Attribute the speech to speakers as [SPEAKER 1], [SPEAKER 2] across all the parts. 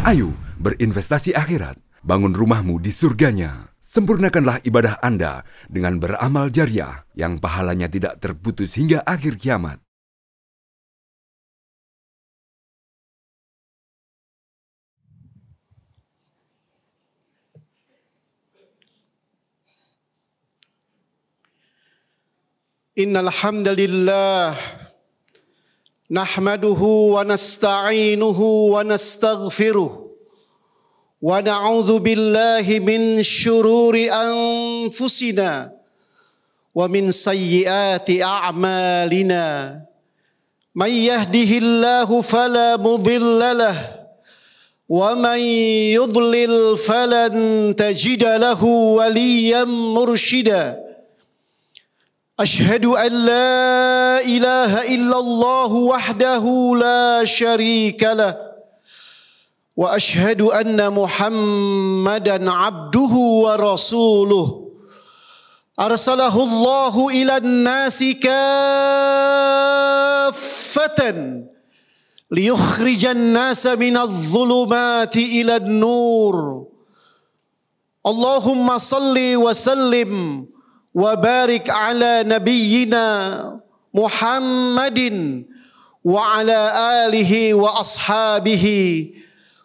[SPEAKER 1] Ayo berinvestasi akhirat, bangun rumahmu di surganya. Sempurnakanlah ibadah Anda dengan beramal jariah yang pahalanya tidak terputus hingga akhir kiamat.
[SPEAKER 2] Innal hamdalillah nahmaduhu wa nasta'inuhu wa nastaghfiruh wa na'udzu billahi min syururi anfusina wa min sayyiati a'malina. May yahdihillahu fala mudilla lahu wa man yudlil falan tajida lahu waliyyan mursyida. أشهد أن لا إله إلا الله وحده لا شريك له وأشهد أن محمدا عبده ورسوله أرسله الله إلى الناس كافة ليخرج الناس من الظلمات إلى النور اللهم صل وسلم وبارك على نبينا محمد وعلى آله وأصحابه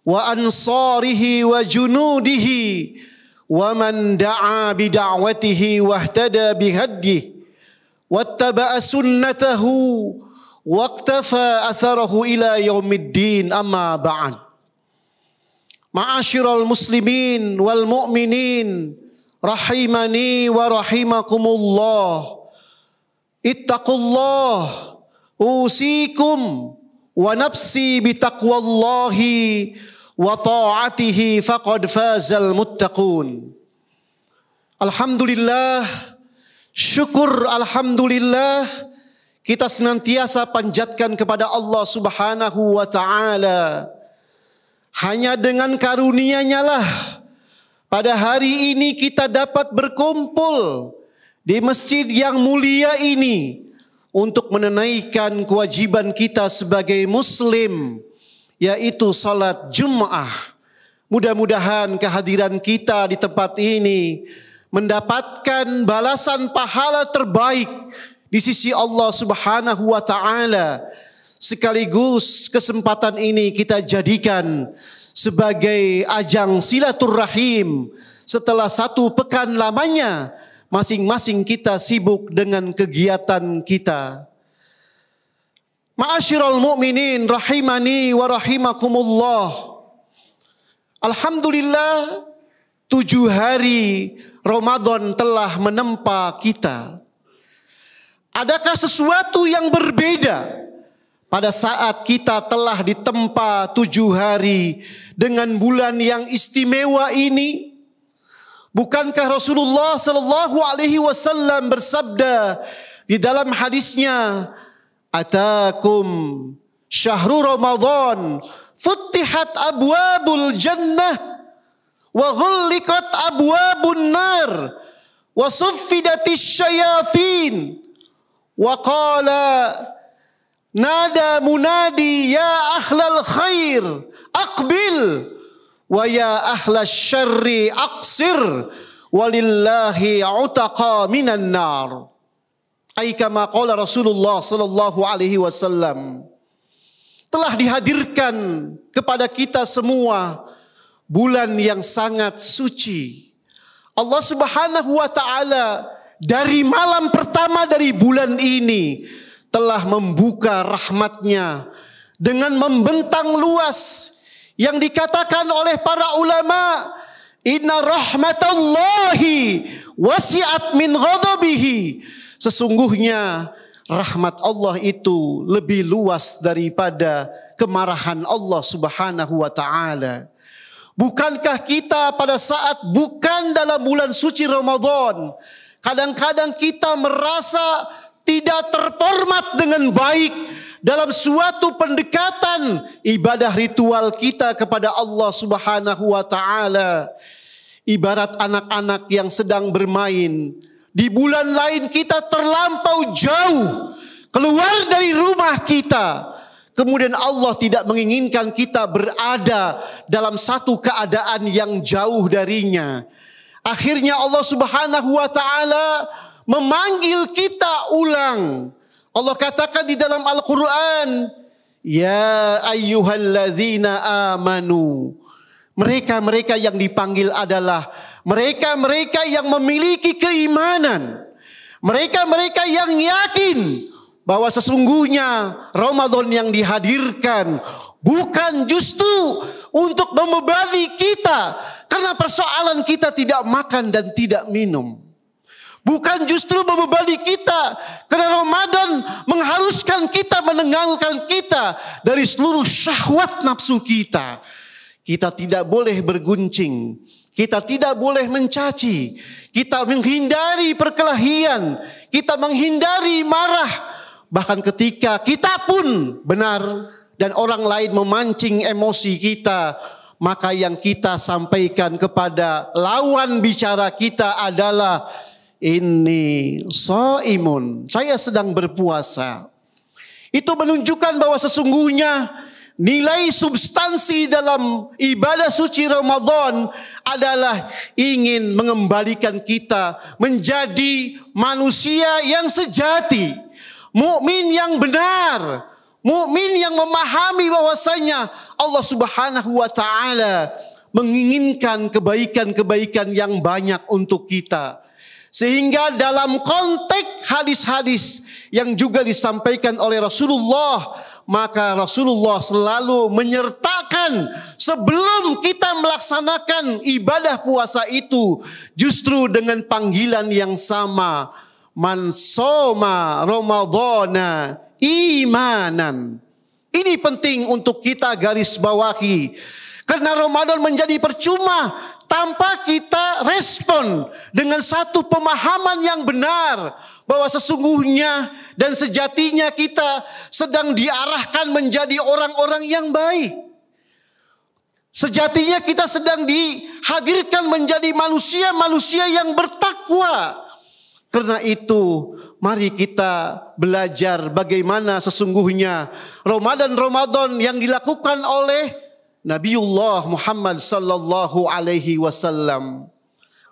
[SPEAKER 2] وأنصاره وجنوده ومن دعا بدعوته واهتدى بهديه واتبع سنته واقتفى أثره إلى يوم الدين أما بعد معاشر المسلمين والمؤمنين rahimani wa rahimakumullah. Ittaqullah usikum wa nafsi bitaqwallahi wa ta'atihi faqad fazal muttaqun. Alhamdulillah, syukur alhamdulillah, kita senantiasa panjatkan kepada Allah Subhanahu wa taala. Hanya dengan karunia-Nya lah pada hari ini kita dapat berkumpul di masjid yang mulia ini untuk menunaikan kewajiban kita sebagai muslim, yaitu salat Jum'ah. Mudah-mudahan kehadiran kita di tempat ini mendapatkan balasan pahala terbaik di sisi Allah Subhanahu wa taala. Sekaligus kesempatan ini kita jadikan sebagai ajang silaturahim setelah 1 pekan lamanya masing-masing kita sibuk dengan kegiatan kita. Ma'asyiral mu'minin rahimani wa rahimakumullah. Alhamdulillah 7 hari Ramadan telah menempa kita. Adakah sesuatu yang berbeda pada saat kita telah ditempa 7 hari dengan bulan yang istimewa ini? Bukankah Rasulullah sallallahu alaihi wasallam bersabda di dalam hadisnya, "Atakum syahrul Ramadan, futtihat abwabul jannah wa ghulliqat abwabun nar wa suffidatis syayatin wa qala nada munadi ya ahlal khair aqbil wa ya ahlal syarri aqsir walillahi utaqa minan nar." Ai kama qala Rasulullah sallallahu alaihi wasallam. Telah dihadirkan kepada kita semua bulan yang sangat suci. Allah Subhanahu wa taala dari malam pertama dari bulan ini telah membuka rahmatnya dengan membentang luas yang dikatakan oleh para ulama, inna rahmatallahi wasi'at min ghadabihi. Sesungguhnya rahmat Allah itu lebih luas daripada kemarahan Allah Subhanahu wa taala. Bukankah kita pada saat bukan dalam bulan suci Ramadan, kadang-kadang kita merasa tidak terformat dengan baik dalam suatu pendekatan ibadah ritual kita kepada Allah Subhanahu wa taala. Ibarat anak-anak yang sedang bermain. Di bulan lain kita terlampau jauh keluar dari rumah kita, kemudian Allah tidak menginginkan kita berada dalam satu keadaan yang jauh darinya. Akhirnya Allah Subhanahu wa taala memanggil kita ulang. Allah katakan di dalam Al-Quran, ya ayyuhallazina amanu. Mereka-mereka yang dipanggil adalah mereka-mereka yang memiliki keimanan. Mereka-mereka yang yakin bahwa sesungguhnya Ramadan yang dihadirkan bukan justru untuk membebani kita, karena persoalan kita tidak makan dan tidak minum. Bukan justru membebani kita, karena Ramadan mengharuskan kita menanggalkan kita dari seluruh syahwat nafsu kita. Kita tidak boleh berguncing, kita tidak boleh mencaci, kita menghindari perkelahian, kita menghindari marah. Bahkan ketika kita pun benar dan orang lain memancing emosi kita, maka yang kita sampaikan kepada lawan bicara kita adalah, ini shaimun, saya sedang berpuasa. Itu menunjukkan bahwa sesungguhnya nilai substansi dalam ibadah suci Ramadan adalah ingin mengembalikan kita menjadi manusia yang sejati, mukmin yang benar, mukmin yang memahami bahwasanya Allah Subhanahu wa taala menginginkan kebaikan-kebaikan yang banyak untuk kita. Sehingga dalam konteks hadis-hadis yang juga disampaikan oleh Rasulullah, maka Rasulullah selalu menyertakan sebelum kita melaksanakan ibadah puasa itu justru dengan panggilan yang sama, man shoma ramadhana imanan. Ini penting untuk kita garis bawahi, karena Ramadan menjadi percuma tanpa kita respon dengan satu pemahaman yang benar bahwa sesungguhnya dan sejatinya kita sedang diarahkan menjadi orang-orang yang baik. Sejatinya kita sedang dihadirkan menjadi manusia-manusia yang bertakwa. Karena itu mari kita belajar bagaimana sesungguhnya Ramadan yang dilakukan oleh Nabiullah Muhammad sallallahu alaihi wasallam.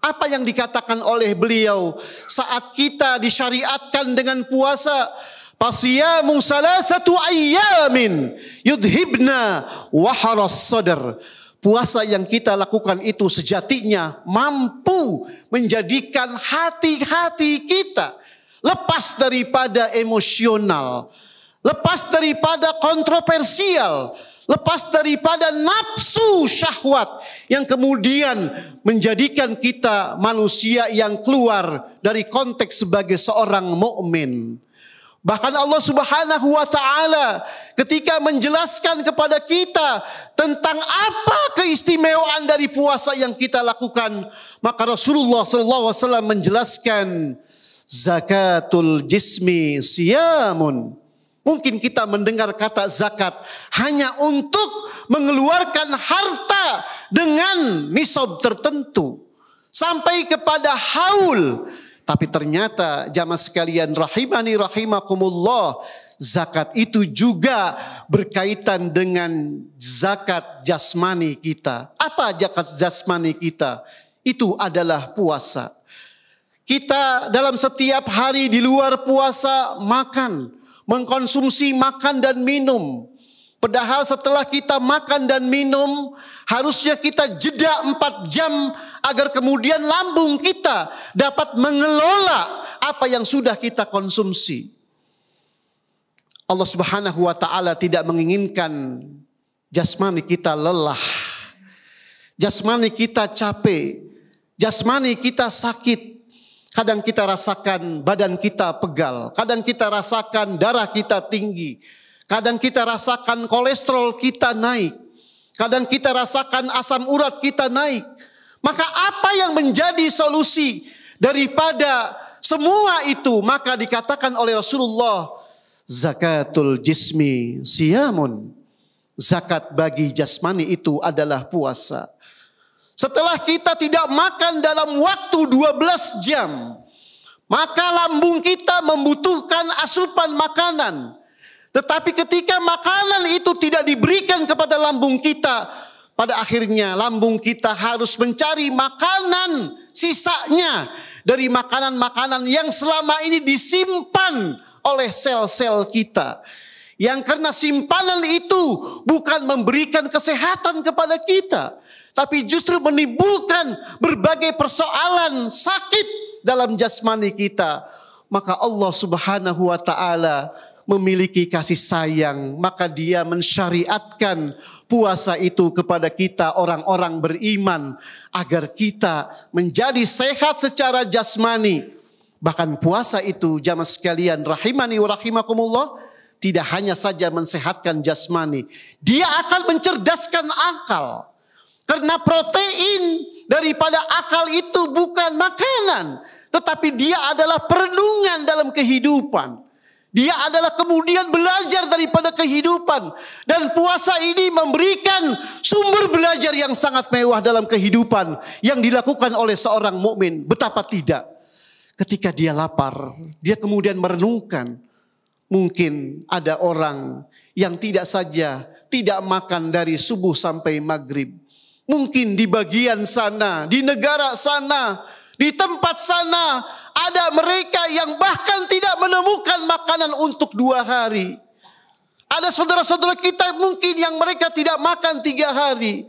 [SPEAKER 2] Apa yang dikatakan oleh beliau saat kita disyariatkan dengan puasa? Pasiyamu salasatu ayyamin yudhibna waharas sadr. Puasa yang kita lakukan itu sejatinya mampu menjadikan hati-hati kita lepas daripada emosional, lepas daripada kontroversial, lepas daripada nafsu syahwat yang kemudian menjadikan kita manusia yang keluar dari konteks sebagai seorang mukmin. Bahkan Allah Subhanahu wa taala ketika menjelaskan kepada kita tentang apa keistimewaan dari puasa yang kita lakukan, maka Rasulullah sallallahu alaihi wasallam menjelaskan, zakatul jismi siyamun. Mungkin kita mendengar kata zakat hanya untuk mengeluarkan harta dengan nisab tertentu sampai kepada haul. Tapi ternyata jamaah sekalian rahimani rahimakumullah, zakat itu juga berkaitan dengan zakat jasmani kita. Apa zakat jasmani kita? Itu adalah puasa. Kita dalam setiap hari di luar puasa makan, mengkonsumsi makan dan minum. Padahal setelah kita makan dan minum, harusnya kita jeda 4 jam agar kemudian lambung kita dapat mengelola apa yang sudah kita konsumsi. Allah Subhanahu wa taala tidak menginginkan jasmani kita lelah, jasmani kita capek, jasmani kita sakit. Kadang kita rasakan badan kita pegal, kadang kita rasakan darah kita tinggi, kadang kita rasakan kolesterol kita naik, kadang kita rasakan asam urat kita naik. Maka apa yang menjadi solusi daripada semua itu? Maka dikatakan oleh Rasulullah, zakatul jismi siyamun. Zakat bagi jasmani itu adalah puasa. Setelah kita tidak makan dalam waktu 12 jam, maka lambung kita membutuhkan asupan makanan. Tetapi ketika makanan itu tidak diberikan kepada lambung kita, pada akhirnya lambung kita harus mencari makanan sisanya dari makanan-makanan yang selama ini disimpan oleh sel-sel kita. Yang karena simpanan itu bukan memberikan kesehatan kepada kita, tapi justru menimbulkan berbagai persoalan sakit dalam jasmani kita. Maka Allah Subhanahu wa ta'ala memiliki kasih sayang, maka Dia mensyariatkan puasa itu kepada kita orang-orang beriman agar kita menjadi sehat secara jasmani. Bahkan puasa itu jamaah sekalian rahimani wa rahimakumullah, tidak hanya saja mensehatkan jasmani, dia akan mencerdaskan akal. Karena protein daripada akal itu bukan makanan, tetapi dia adalah perenungan dalam kehidupan. Dia adalah kemudian belajar daripada kehidupan. Dan puasa ini memberikan sumber belajar yang sangat mewah dalam kehidupan yang dilakukan oleh seorang mukmin. Betapa tidak. Ketika dia lapar, dia kemudian merenungkan. Mungkin ada orang yang tidak saja tidak makan dari subuh sampai maghrib. Mungkin di bagian sana, di negara sana, di tempat sana, ada mereka yang bahkan tidak menemukan makanan untuk 2 hari. Ada saudara-saudara kita mungkin yang mereka tidak makan 3 hari.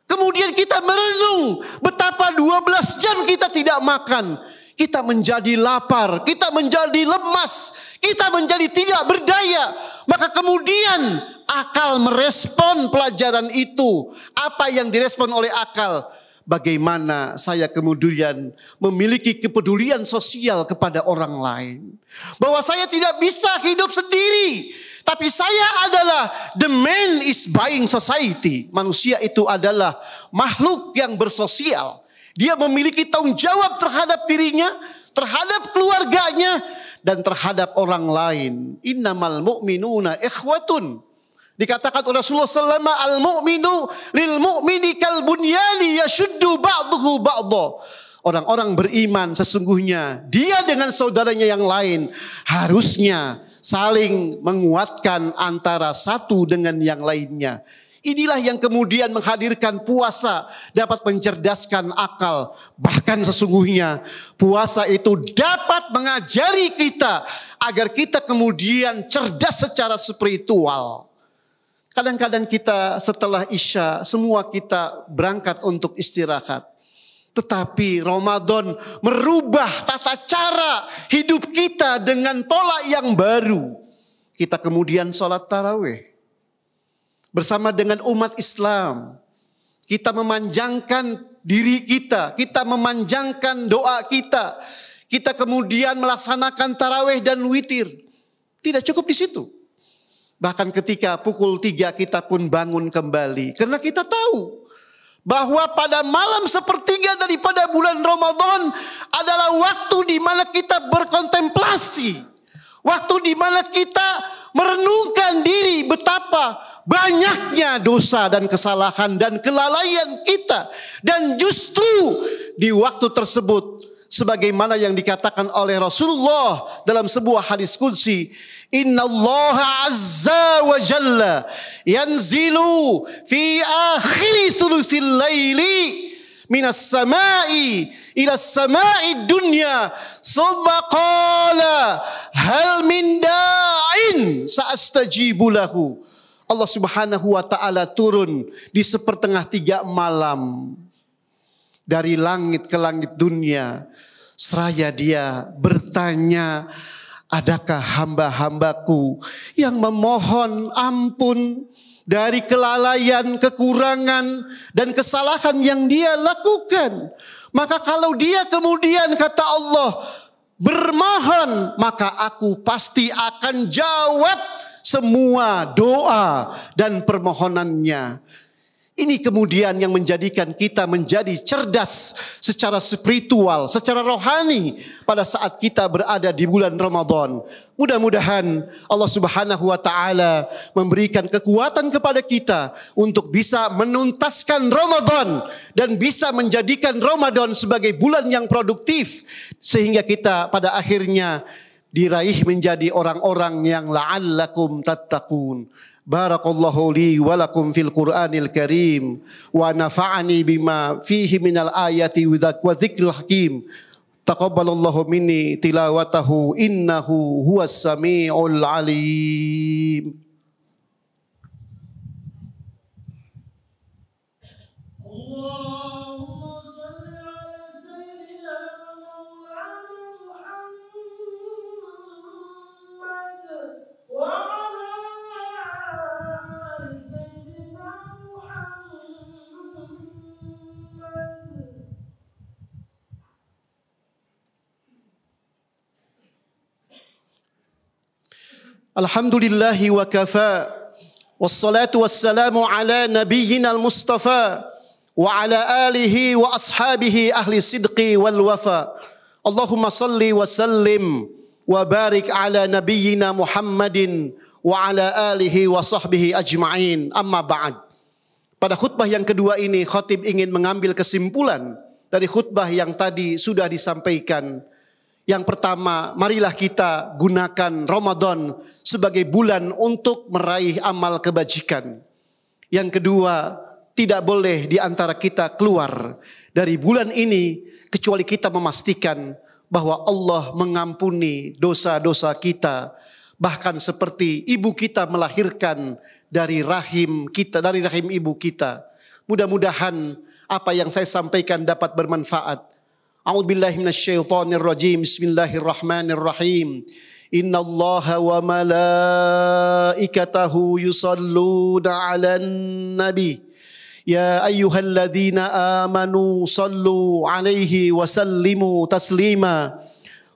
[SPEAKER 2] Kemudian kita merenung betapa 12 jam kita tidak makan. Kita menjadi lapar, kita menjadi lemas, kita menjadi tidak berdaya. Maka kemudian akal merespon pelajaran itu. Apa yang direspon oleh akal? Bagaimana saya kemudian memiliki kepedulian sosial kepada orang lain. Bahwa saya tidak bisa hidup sendiri. Tapi saya adalah the man is buying society. Manusia itu adalah makhluk yang bersosial. Dia memiliki tanggung jawab terhadap dirinya, terhadap keluarganya, dan terhadap orang lain. Innamal mu'minuna ikhwatun. Dikatakan oleh Rasulullah SAW, al-mu'minu lil-mu'mini kal-bunyani yashuddu ba'duhu ba'dha. Orang-orang beriman sesungguhnya dia dengan saudaranya yang lain harusnya saling menguatkan antara satu dengan yang lainnya. Inilah yang kemudian menghadirkan puasa dapat mencerdaskan akal. Bahkan sesungguhnya puasa itu dapat mengajari kita agar kita kemudian cerdas secara spiritual. Kadang-kadang kita setelah Isya semua kita berangkat untuk istirahat. Tetapi Ramadan merubah tata cara hidup kita dengan pola yang baru. Kita kemudian sholat tarawih. Bersama dengan umat Islam. Kita memanjangkan diri kita. Kita memanjangkan doa kita. Kita kemudian melaksanakan tarawih dan witir. Tidak cukup di situ. Bahkan ketika pukul 3 kita pun bangun kembali. Karena kita tahu bahwa pada malam sepertiga daripada bulan Ramadan adalah waktu di mana kita berkontemplasi. Waktu di mana kita merenungkan diri betapa banyaknya dosa dan kesalahan dan kelalaian kita. Dan justru di waktu tersebut sebagaimana yang dikatakan oleh Rasulullah dalam sebuah hadis qudsi, Inna Allah azza wa jalla yanzilu fi akhiri sulusil laili minas samai ila samai dunya summa qala hal min da'in sa'astajibu lahu. Allah Subhanahu wa ta'ala turun di 1/3 malam dari langit ke langit dunia. Seraya dia bertanya, adakah hamba-hambaku yang memohon ampun dari kelalaian, kekurangan, dan kesalahan yang dia lakukan? Maka kalau dia kemudian kata Allah bermohon, maka aku pasti akan jawab semua doa dan permohonannya. Ini kemudian yang menjadikan kita menjadi cerdas secara spiritual, secara rohani pada saat kita berada di bulan Ramadan. Mudah-mudahan Allah Subhanahu wa ta'ala memberikan kekuatan kepada kita untuk bisa menuntaskan Ramadan dan bisa menjadikan Ramadan sebagai bulan yang produktif. Sehingga kita pada akhirnya diraih menjadi orang-orang yang la'allakum tattaqun. Barakallahu li wa lakum fil Qur'anil Karim wa nafa'ani bima fihi minal ayati wa dzikril hakim. Taqabbalallahu minni tilawatahu innahu huwas samiul alim. Alhamdulillahi wa kafa, wassalatu wassalamu ala nabiyyina al-mustafa wa ala alihi wa ashabihi ahli sidqi wal wafa. Allahumma salli wa sallim wa barik ala nabiyyina Muhammadin wa ala alihi wa sahbihi ajma'in. Amma ba'd. Pada khutbah yang kedua ini, khatib ingin mengambil kesimpulan dari khutbah yang tadi sudah disampaikan. Yang pertama, marilah kita gunakan Ramadan sebagai bulan untuk meraih amal kebajikan. Yang kedua, tidak boleh di antara kita keluar dari bulan ini kecuali kita memastikan bahwa Allah mengampuni dosa-dosa kita. Bahkan seperti ibu kita melahirkan dari rahim kita, dari rahim ibu kita. Mudah-mudahan apa yang saya sampaikan dapat bermanfaat. A'udzubillahi minasyaitonir rajim. Bismillahirrahmanirrahim. Innallaha wa malaikatahu yusalluna 'alan nabi. Ya ayyuhalladzina amanu sallu 'alaihi wa sallimu taslima.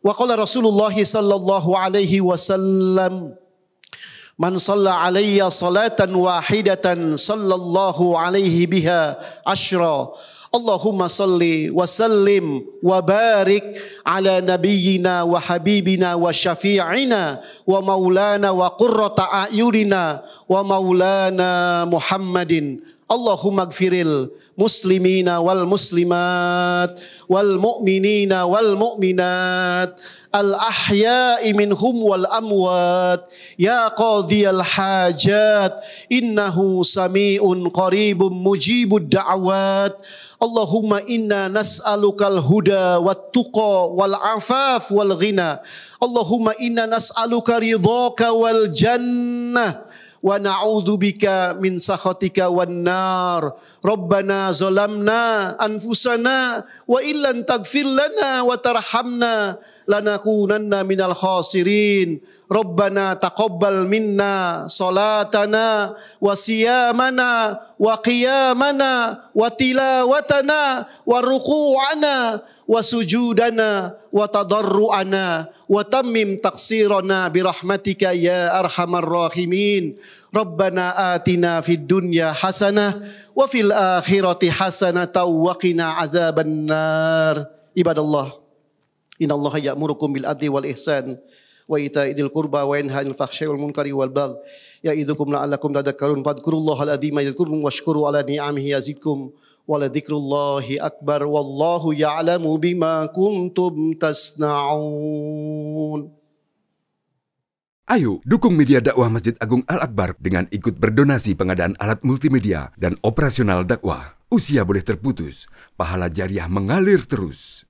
[SPEAKER 2] Wa qala Rasulullah sallallahu alaihi wasallam, man shalla 'alayya salatan wahidatan sallallahu alaihi biha asyra. Allahumma salli wa sallim wa barik ala nabiyyina wa habibina wa syafi'ina wa maulana wa qurrata a'yunina wa maulana Muhammadin. Allahumma gfiril muslimina wal muslimat wal mu'minina wal mu'minat al ahya'i minhum wal amwat ya qadiyal hajat innahu sami'un qaribun mujibud da'awat. Allahumma inna nas'alukal huda wat tuqa wal afaf wal ghina. Allahumma inna nas'aluka ridhaka wal jannah wa na'udzubika min sakhatika wan nar. Rabbana zalamna anfusana wa illan taghfir lana wa tarhamna lanakunanna minal khasirin. Rabbana taqabbal minna salatana wa siyamana wa qiyamana wa tilawatana wa ruku'ana wa sujudana wa tadarru'ana wa tammim taqsirana birahmatika ya arhamar rahimin. Rabbana atina fid dunya hasanah wa fil akhirati hasanah wa qina azaban nar. Ibadallah, innallaha ya'murukum bil adli wal ihsan wa ita'i dzil qurba wa yanha 'anil fahsya'i wal munkari wal baghi ya'idukum la'allakum tadhakkarun. Fadhkurullahal adzima yadhkurkum washkuru 'ala ni'amihi yazidkum wa la dzikrullahi akbar wallahu ya'lamu bima kuntum tasna'un.
[SPEAKER 1] Ayo dukung media dakwah Masjid Agung Al-Akbar dengan ikut berdonasi pengadaan alat multimedia dan operasional dakwah. Usia boleh terputus, pahala jariah mengalir terus.